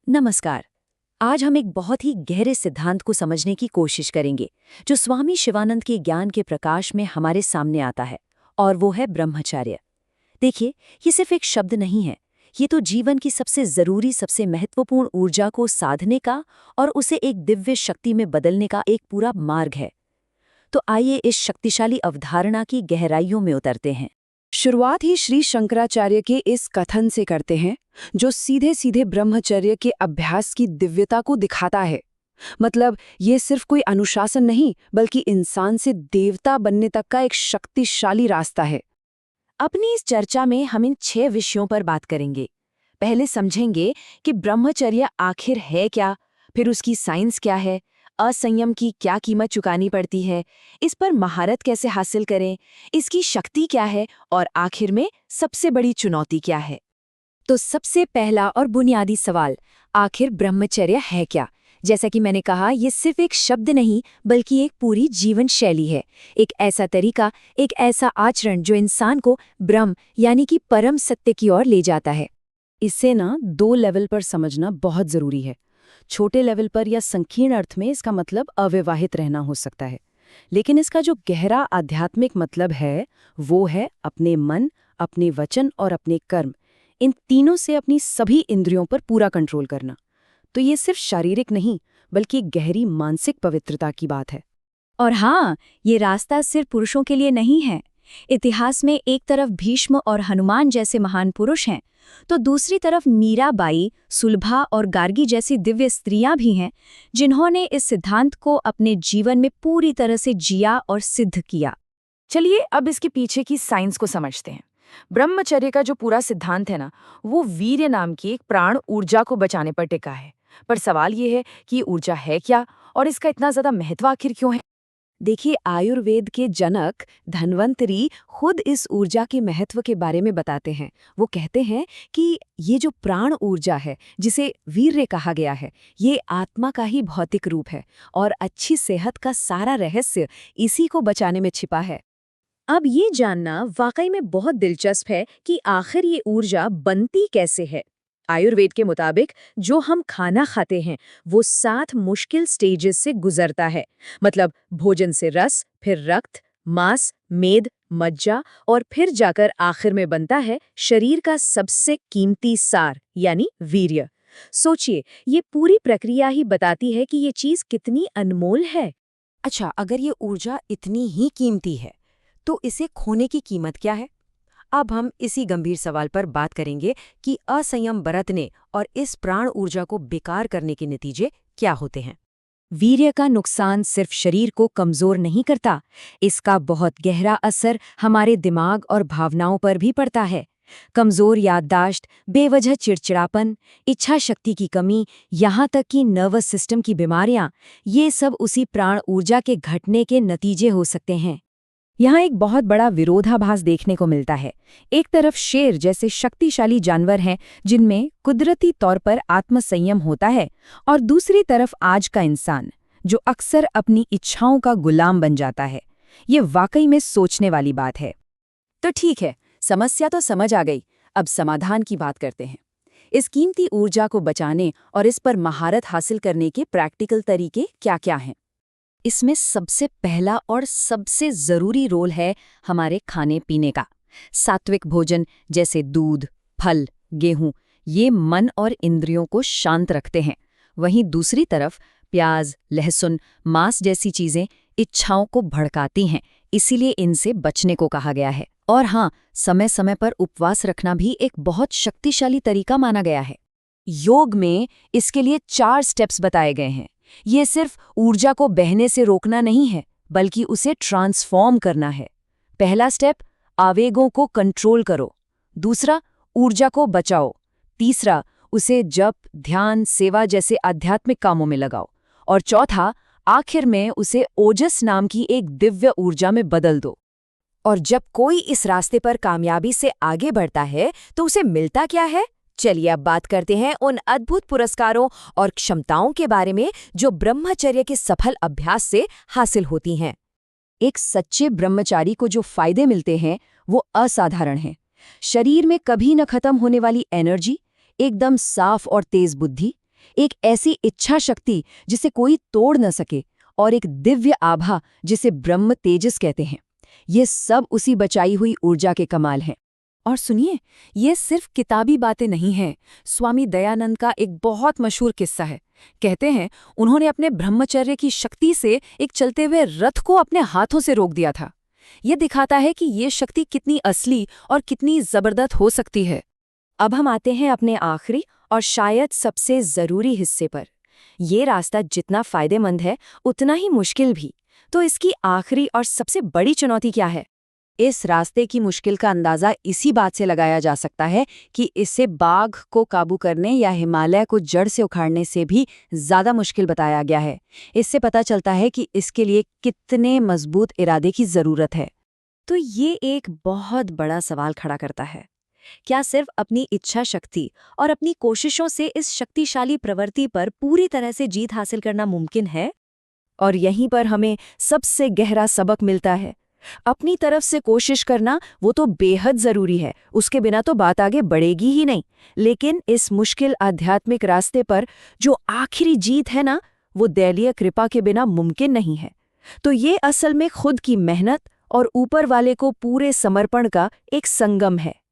नमस्कार। आज हम एक बहुत ही गहरे सिद्धांत को समझने की कोशिश करेंगे जो स्वामी शिवानंद के ज्ञान के प्रकाश में हमारे सामने आता है, और वो है ब्रह्मचर्य। देखिए, ये सिर्फ एक शब्द नहीं है, ये तो जीवन की सबसे जरूरी, सबसे महत्वपूर्ण ऊर्जा को साधने का और उसे एक दिव्य शक्ति में बदलने का एक पूरा मार्ग है। तो आइए इस शक्तिशाली अवधारणा की गहराइयों में उतरते हैं। शुरुआत ही श्री शंकराचार्य के इस कथन से करते हैं, जो सीधे सीधे ब्रह्मचर्य के अभ्यास की दिव्यता को दिखाता है। मतलब ये सिर्फ कोई अनुशासन नहीं, बल्कि इंसान से देवता बनने तक का एक शक्तिशाली रास्ता है। अपनी इस चर्चा में हम इन 6 विषयों पर बात करेंगे। पहले समझेंगे कि ब्रह्मचर्य आखिर है क्या, फिर उसकी साइंस क्या है, असंयम की क्या कीमत चुकानी पड़ती है, इस पर महारत कैसे हासिल करें, इसकी शक्ति क्या है, और आखिर में सबसे बड़ी चुनौती क्या है। तो सबसे पहला और बुनियादी सवाल, आखिर ब्रह्मचर्य है क्या? जैसा कि मैंने कहा, ये सिर्फ एक शब्द नहीं, बल्कि एक पूरी जीवन शैली है। एक ऐसा तरीका, एक ऐसा आचरण जो इंसान को ब्रह्म यानी कि परम सत्य की ओर ले जाता है। इसे 2 लेवल पर समझना बहुत जरूरी है। छोटे लेवल पर या संकीर्ण अर्थ में इसका मतलब अविवाहित रहना हो सकता है, लेकिन इसका जो गहरा आध्यात्मिक मतलब है, वो है अपने मन, अपने वचन और अपने कर्म, इन तीनों से अपनी सभी इंद्रियों पर पूरा कंट्रोल करना। तो ये सिर्फ शारीरिक नहीं, बल्कि एक गहरी मानसिक पवित्रता की बात है। और हाँ, ये रास्ता सिर्फ पुरुषों के लिए नहीं है। इतिहास में एक तरफ भीष्म और हनुमान जैसे महान पुरुष हैं, तो दूसरी तरफ मीराबाई, सुलभा और गार्गी जैसी दिव्य स्त्रियां भी हैं, जिन्होंने इस सिद्धांत को अपने जीवन में पूरी तरह से जिया और सिद्ध किया। चलिए अब इसके पीछे की साइंस को समझते हैं। ब्रह्मचर्य का जो पूरा सिद्धांत है ना, वो वीर्य नाम की एक प्राण ऊर्जा को बचाने पर टिका है। पर सवाल ये है कि ये ऊर्जा है क्या, और इसका इतना ज्यादा महत्व आखिर क्यों है? देखिए, आयुर्वेद के जनक धन्वंतरी खुद इस ऊर्जा के महत्व के बारे में बताते हैं। वो कहते हैं कि ये जो प्राण ऊर्जा है, जिसे वीर्य कहा गया है, ये आत्मा का ही भौतिक रूप है, और अच्छी सेहत का सारा रहस्य इसी को बचाने में छिपा है। अब ये जानना वाकई में बहुत दिलचस्प है कि आखिर ये ऊर्जा बनती कैसे है। आयुर्वेद के मुताबिक जो हम खाना खाते हैं वो 7 मुश्किल स्टेजेस से गुजरता है। मतलब भोजन से रस, फिर रक्त, मांस, मेद, मज्जा, और फिर जाकर आखिर में बनता है शरीर का सबसे कीमती सार यानी वीर्य। सोचिए, ये पूरी प्रक्रिया ही बताती है कि ये चीज कितनी अनमोल है। अच्छा, अगर ये ऊर्जा इतनी ही कीमती है, तो इसे खोने की कीमत क्या है? अब हम इसी गंभीर सवाल पर बात करेंगे कि असंयम बरतने और इस प्राण ऊर्जा को बेकार करने के नतीजे क्या होते हैं। वीर्य का नुकसान सिर्फ शरीर को कमजोर नहीं करता, इसका बहुत गहरा असर हमारे दिमाग और भावनाओं पर भी पड़ता है। कमजोर याददाश्त, बेवजह चिड़चिड़ापन, इच्छा शक्ति की कमी, यहाँ तक कि नर्वस सिस्टम की बीमारियां, ये सब उसी प्राण ऊर्जा के घटने के नतीजे हो सकते हैं। यहाँ एक बहुत बड़ा विरोधाभास देखने को मिलता है। एक तरफ शेर जैसे शक्तिशाली जानवर हैं जिनमें कुदरती तौर पर आत्मसंयम होता है, और दूसरी तरफ आज का इंसान जो अक्सर अपनी इच्छाओं का गुलाम बन जाता है। ये वाकई में सोचने वाली बात है। तो ठीक है, समस्या तो समझ आ गई। अब समाधान की बात करते हैं। इस कीमती ऊर्जा को बचाने और इस पर महारत हासिल करने के प्रैक्टिकल तरीके क्या-क्या हैं? इसमें सबसे पहला और सबसे जरूरी रोल है हमारे खाने पीने का। सात्विक भोजन जैसे दूध, फल, गेहूं, ये मन और इंद्रियों को शांत रखते हैं। वहीं दूसरी तरफ प्याज, लहसुन, मांस जैसी चीजें इच्छाओं को भड़काती हैं, इसीलिए इनसे बचने को कहा गया है। और हाँ, समय समय पर उपवास रखना भी एक बहुत शक्तिशाली तरीका माना गया है। योग में इसके लिए 4 स्टेप्स बताए गए हैं। ये सिर्फ ऊर्जा को बहने से रोकना नहीं है, बल्कि उसे ट्रांसफॉर्म करना है। पहला स्टेप, आवेगों को कंट्रोल करो। दूसरा, ऊर्जा को बचाओ। तीसरा, उसे जप, ध्यान, सेवा जैसे आध्यात्मिक कामों में लगाओ। और चौथा, आखिर में उसे ओजस नाम की एक दिव्य ऊर्जा में बदल दो। और जब कोई इस रास्ते पर कामयाबी से आगे बढ़ता है, तो उसे मिलता क्या है? चलिए अब बात करते हैं उन अद्भुत पुरस्कारों और क्षमताओं के बारे में जो ब्रह्मचर्य के सफल अभ्यास से हासिल होती हैं। एक सच्चे ब्रह्मचारी को जो फायदे मिलते हैं वो असाधारण हैं। शरीर में कभी न खत्म होने वाली एनर्जी, एकदम साफ और तेज बुद्धि, एक ऐसी इच्छा शक्ति जिसे कोई तोड़ न सके, और एक दिव्य आभा जिसे ब्रह्म तेजस कहते हैं। ये सब उसी बचाई हुई ऊर्जा के कमाल हैं। और सुनिए, ये सिर्फ किताबी बातें नहीं हैं। स्वामी दयानंद का एक बहुत मशहूर किस्सा है। कहते हैं उन्होंने अपने ब्रह्मचर्य की शक्ति से एक चलते हुए रथ को अपने हाथों से रोक दिया था। ये दिखाता है कि ये शक्ति कितनी असली और कितनी जबरदस्त हो सकती है। अब हम आते हैं अपने आखिरी और शायद सबसे जरूरी हिस्से पर। ये रास्ता जितना फायदेमंद है उतना ही मुश्किल भी। तो इसकी आखिरी और सबसे बड़ी चुनौती क्या है? इस रास्ते की मुश्किल का अंदाजा इसी बात से लगाया जा सकता है कि इसे बाघ को काबू करने या हिमालय को जड़ से उखाड़ने से भी ज्यादा मुश्किल बताया गया है। इससे पता चलता है कि इसके लिए कितने मजबूत इरादे की जरूरत है। तो ये एक बहुत बड़ा सवाल खड़ा करता है। क्या सिर्फ अपनी इच्छा शक्ति और अपनी कोशिशों से इस शक्तिशाली प्रवृत्ति पर पूरी तरह से जीत हासिल करना मुमकिन है? और यहीं पर हमें सबसे गहरा सबक मिलता है। अपनी तरफ से कोशिश करना वो तो बेहद जरूरी है, उसके बिना तो बात आगे बढ़ेगी ही नहीं। लेकिन इस मुश्किल आध्यात्मिक रास्ते पर जो आखिरी जीत है ना, वो दैवीय कृपा के बिना मुमकिन नहीं है। तो ये असल में खुद की मेहनत और ऊपर वाले को पूरे समर्पण का एक संगम है।